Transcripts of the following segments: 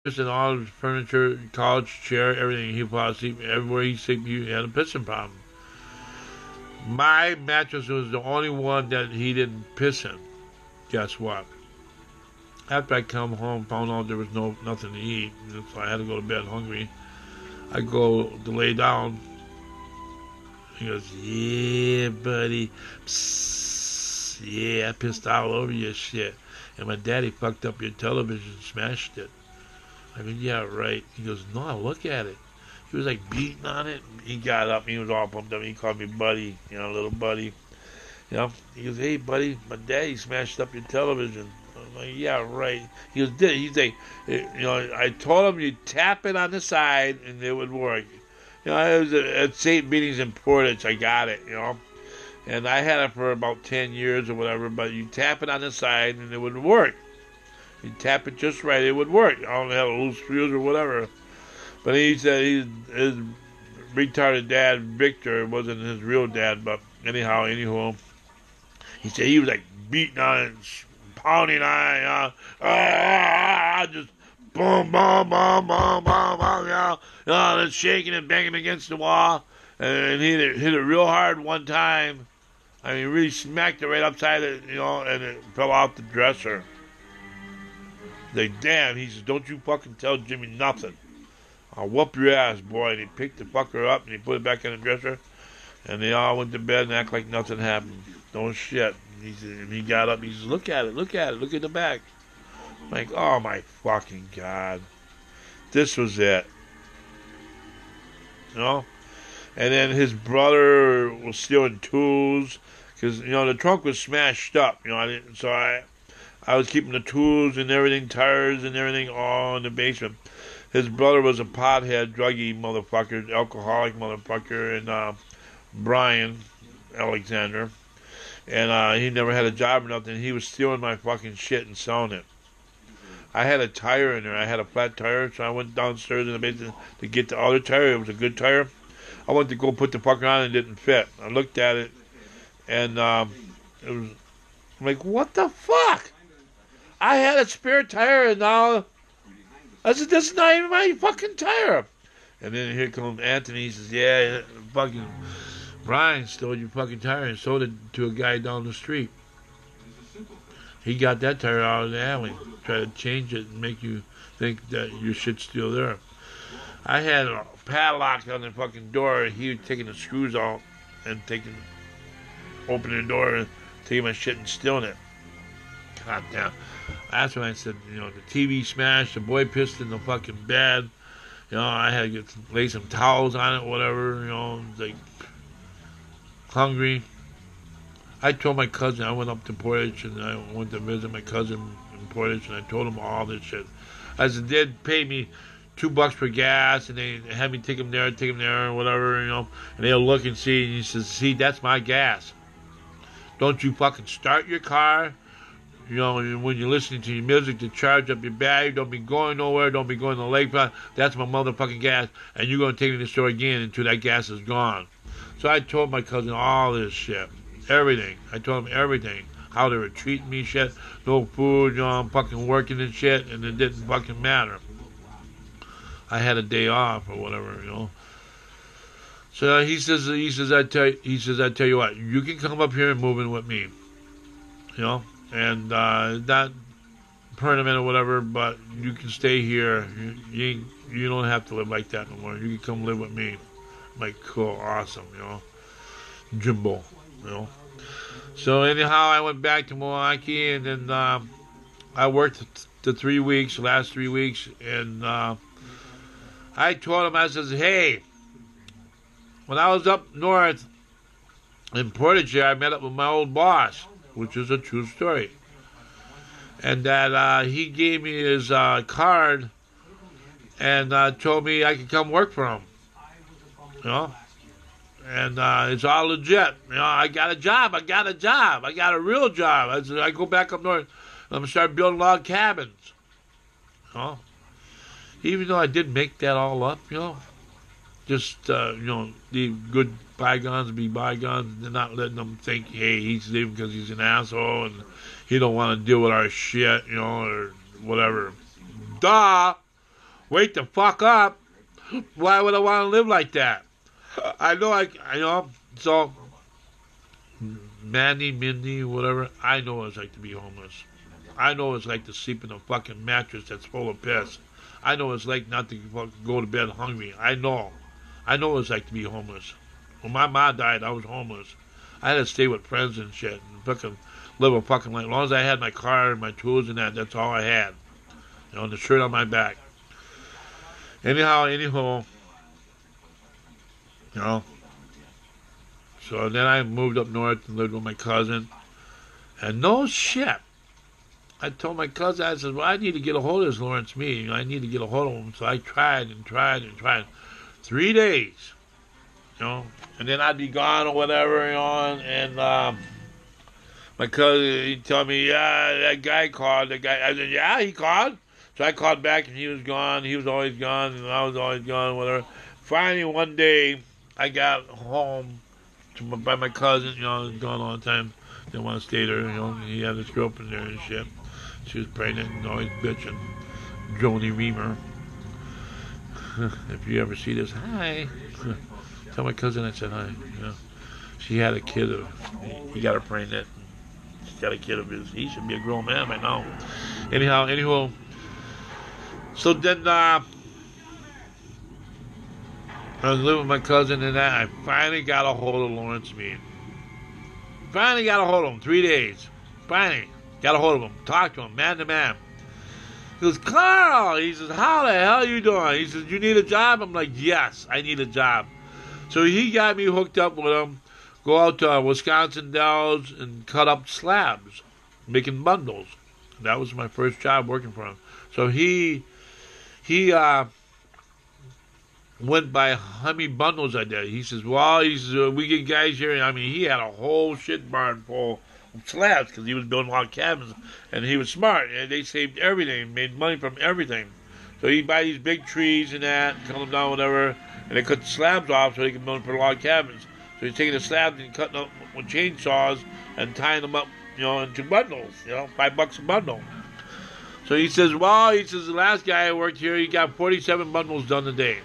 And all his furniture, couch, chair, everything. He fall asleep everywhere he sleep. He had a pissing problem. My mattress was the only one that he didn't piss in. Guess what? After I come home, found out there was nothing to eat, so I had to go to bed hungry. I go to lay down. He goes, "Yeah, buddy, psst, yeah, I pissed all over your shit, and my daddy fucked up your television, smashed it." I mean, yeah, right. He goes, "No, look at it." He was like beating on it. He got up. He was all pumped up. He called me buddy, little buddy. He goes, "Hey, buddy, my daddy smashed up your television." I'm like, "Yeah, right." He goes, "Did?" He's like, I told him you tap it on the side and it would work. It was at St. Meetings in Portage. I got it. And I had it for about 10 years or whatever, but you tap it on the side and it would work. You tap it just right, it would work. I don't have a loose fuse or whatever. But he said his retarded dad, Victor, wasn't his real dad, but anywho, he said he was like beating on it, pounding on it, just boom, boom, boom, boom, boom, boom, then shaking and banging against the wall. And he hit it real hard one time. I mean, really smacked it right upside it, and it fell off the dresser. Like, damn, he says, "Don't you fucking tell Jimmy nothing. I'll whoop your ass, boy." And he picked the fucker up and he put it back in the dresser. And they all went to bed and act like nothing happened. Don't shit. And he got up. He says, "Look at it, look at it, look at the back." I'm like, oh my fucking God. This was it. And then his brother was stealing tools. Because, the trunk was smashed up. I was keeping the tools and everything, tires and everything, all in the basement. His brother was a pothead, druggy motherfucker, alcoholic motherfucker, and Brian Alexander. And he never had a job or nothing. He was stealing my fucking shit and selling it. I had a tire in there. I had a flat tire, so I went downstairs in the basement to get the other tire. It was a good tire. I went to go put the fucker on and it didn't fit. I looked at it, and it was... I'm like, what the fuck? I had a spare tire, and now I said, "This is not even my fucking tire." And then here comes Anthony. He says, "Yeah, fucking Brian stole your fucking tire and sold it to a guy down the street. He got that tire out of the alley. Tried to change it and make you think that your shit's still there." I had a padlock on the fucking door. He was taking the screws out and opening the door and taking my shit and stealing it. God damn. That's when I said, the TV smashed, the boy pissed in the fucking bed. I had to lay some towels on it, whatever, like, hungry. I told my cousin, I went up to Portage and I went to visit my cousin in Portage and I told him all this shit. I said, they'd pay me $2 for gas and they had me take him there, or whatever, and they'll look and see, and he says, "See, that's my gas. Don't you fucking start your car. When you're listening to your music to charge up your battery, don't be going nowhere, don't be going to the lakefront. That's my motherfucking gas, and you're going to take me to the store again until that gas is gone." So I told my cousin all this shit, everything. I told him everything, how they were treating me, shit, no food, I'm fucking working and shit, and it didn't fucking matter. I had a day off or whatever. So he says, I tell you what, you can come up here and move in with me, and not permanent or whatever, but you can stay here. You don't have to live like that no more. You can come live with me. I'm like, cool, awesome, Jimbo, So anyhow, I went back to Milwaukee, and then I worked the last 3 weeks, and I told him, I says, "Hey, when I was up north in Portage, I met up with my old boss," which is a true story. And that he gave me his card and told me I could come work for him. And it's all legit. I got a job. I got a real job. I said, I go back up north and I'm going to start building log cabins. Even though I did make that all up, just, leave good bygones be bygones and not letting them think, hey, he's leaving because he's an asshole and he don't want to deal with our shit, or whatever. Duh! Wake the fuck up. Why would I want to live like that? I know, so, Mandy, Mindy, whatever, I know what it's like to be homeless. I know what it's like to sleep in a fucking mattress that's full of piss. I know what it's like not to go to bed hungry. I know what it's like to be homeless. When my mom died, I was homeless. I had to stay with friends and shit and fucking live a fucking life. As long as I had my car and my tools and that's all I had. And the shirt on my back. Anyhow, so then I moved up north and lived with my cousin. And no shit. I told my cousin, I said, well, I need to get a hold of this Lawrence Mead. I need to get a hold of him. So I tried. 3 days. And then I'd be gone or whatever, and my cousin, he'd tell me, yeah, that guy called. I said, yeah, he called. So I called back, and he was gone. He was always gone, and I was always gone, whatever. Finally, one day, I got home by my cousin. He was gone all the time. Didn't want to stay there. He had this girlfriend there and shit. She was pregnant and always bitching. Joni Reamer. If you ever see this, hi. Tell my cousin I said hi. She had a kid he got her pregnant. She's got a kid of his. He should be a grown man by now. Anyhow. So then I was living with my cousin and I finally got a hold of Lawrence Mead. Finally got a hold of him. 3 days. Finally got a hold of him. Talked to him, man to man. He goes, Carl. He says, how the hell are you doing? He says, you need a job? I'm like, yes, I need a job. So he got me hooked up with him, go out to Wisconsin Dells and cut up slabs, making bundles. That was my first job working for him. So he went by how many bundles I did. He says, we get guys here. I mean, he had a whole shit barn full of slabs because he was building log cabins, and he was smart. And they saved everything, made money from everything. So he'd buy these big trees and that, cut them down, whatever, and they cut the slabs off so they could build for log cabins. So he's taking the slabs and cutting them with chainsaws and tying them up, into bundles, $5 a bundle. So he says, the last guy I worked here, he got 47 bundles done a day.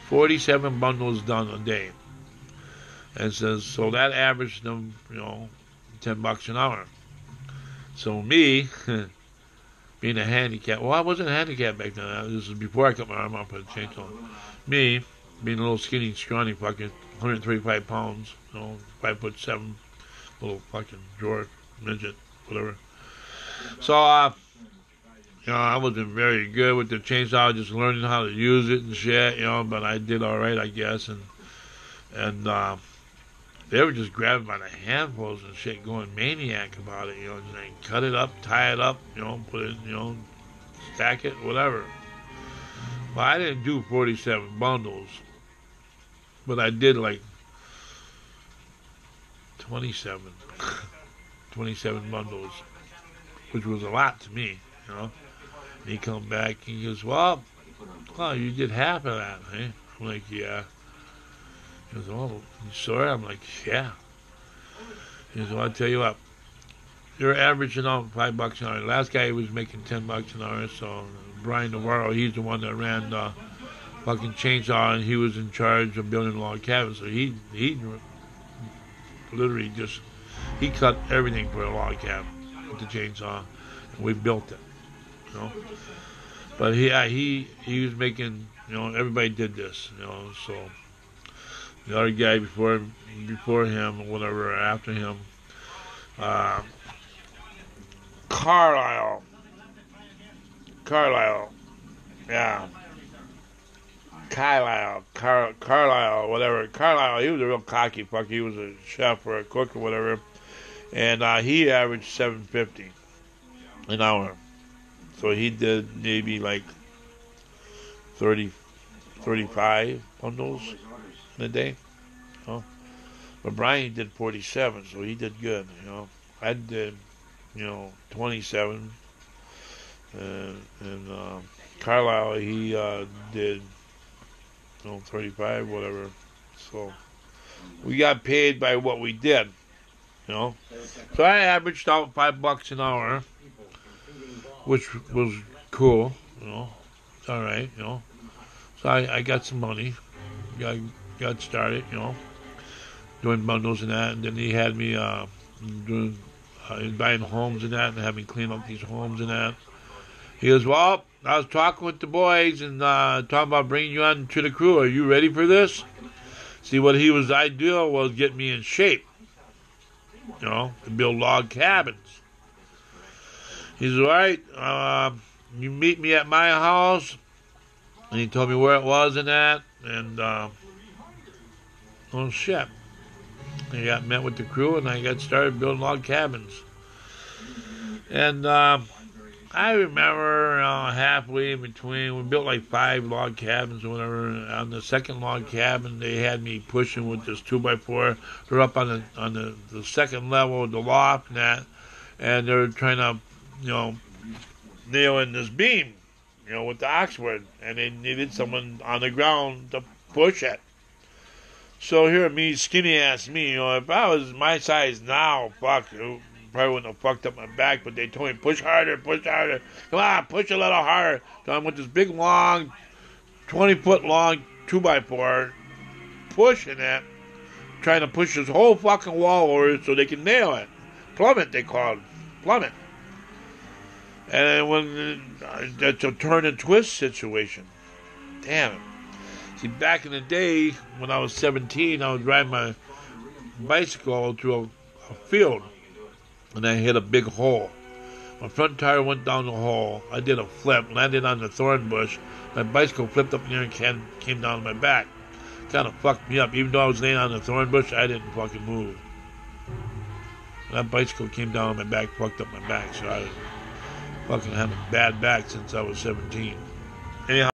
47 bundles done a day. And says, so that averaged them, $10 an hour. So me, being a handicap, I wasn't a handicap back then. This was before I cut my arm off with a chainsaw. Me, being a little skinny, scrawny fucking 135 pounds, 5'7", little fucking dwarf, midget, whatever. So, I wasn't very good with the chainsaw. I was just learning how to use it and shit, but I did all right, I guess. And they were just grabbing by the handfuls and shit, going maniac about it, just like cut it up, tie it up, put it, stack it, whatever. Well, I didn't do 47 bundles, but I did like 27 bundles, which was a lot to me, And he come back and he goes, well, you did half of that, eh? I'm like, yeah. He goes, oh, you sure? I'm like, yeah. He goes, well, I'll tell you what, you're averaging out $5 an hour. The last guy was making $10 an hour, so Brian Navarro, he's the one that ran the fucking chainsaw, and he was in charge of building log cabins. So he literally he cut everything for a log cabin with the chainsaw, and we built it, But he was making, everybody did this, so the other guy before him or whatever, after him, Carlisle, yeah. Carlisle, whatever. Carlisle, he was a real cocky fuck. He was a chef or a cook or whatever. And he averaged $7.50 an hour. So he did maybe like 35 bundles in a day. But Brian did 47, so he did good, I did, 27. And Carlisle, he did 35, whatever. So we got paid by what we did, So I averaged out $5 an hour, which was cool, all right, you know. So I got some money, got started, you know, doing bundles and that, and then he had me doing buying homes and that, and having me clean up these homes and that. He goes, well, I was talking with the boys and talking about bringing you on to the crew. Are you ready for this? See, what he was ideal was get me in shape, you know, to build log cabins. He says, all right, you meet me at my house. And he told me where it was and that. And, oh, shit. I got met with the crew and I got started building log cabins. And I remember halfway in between, we built like 5 log cabins or whatever. On the second log cabin, they had me pushing with this 2x4. They're up on the second level of the loft and that, and they're trying to, you know, nail in this beam, you know, with the oxwood, and they needed someone on the ground to push it. So here, me, skinny ass me, you know, if I was my size now, fuck, it probably wouldn't have fucked up my back, but they told me, push harder, come on, push a little harder. So I'm with this big, long, 20-foot long 2x4, pushing it, trying to push this whole fucking wall over so they can nail it. Plummet, they call it. Plummet. And when that's a turn and twist situation. Damn it. See, back in the day, when I was 17, I was riding my bicycle through a field, and I hit a big hole. My front tire went down the hole. I did a flip, landed on the thorn bush. My bicycle flipped up in the air and came down my back. Kind of fucked me up. Even though I was laying on the thorn bush, I didn't fucking move. That bicycle came down on my back, fucked up my back, so I fucking had a bad back since I was 17. Anyhow.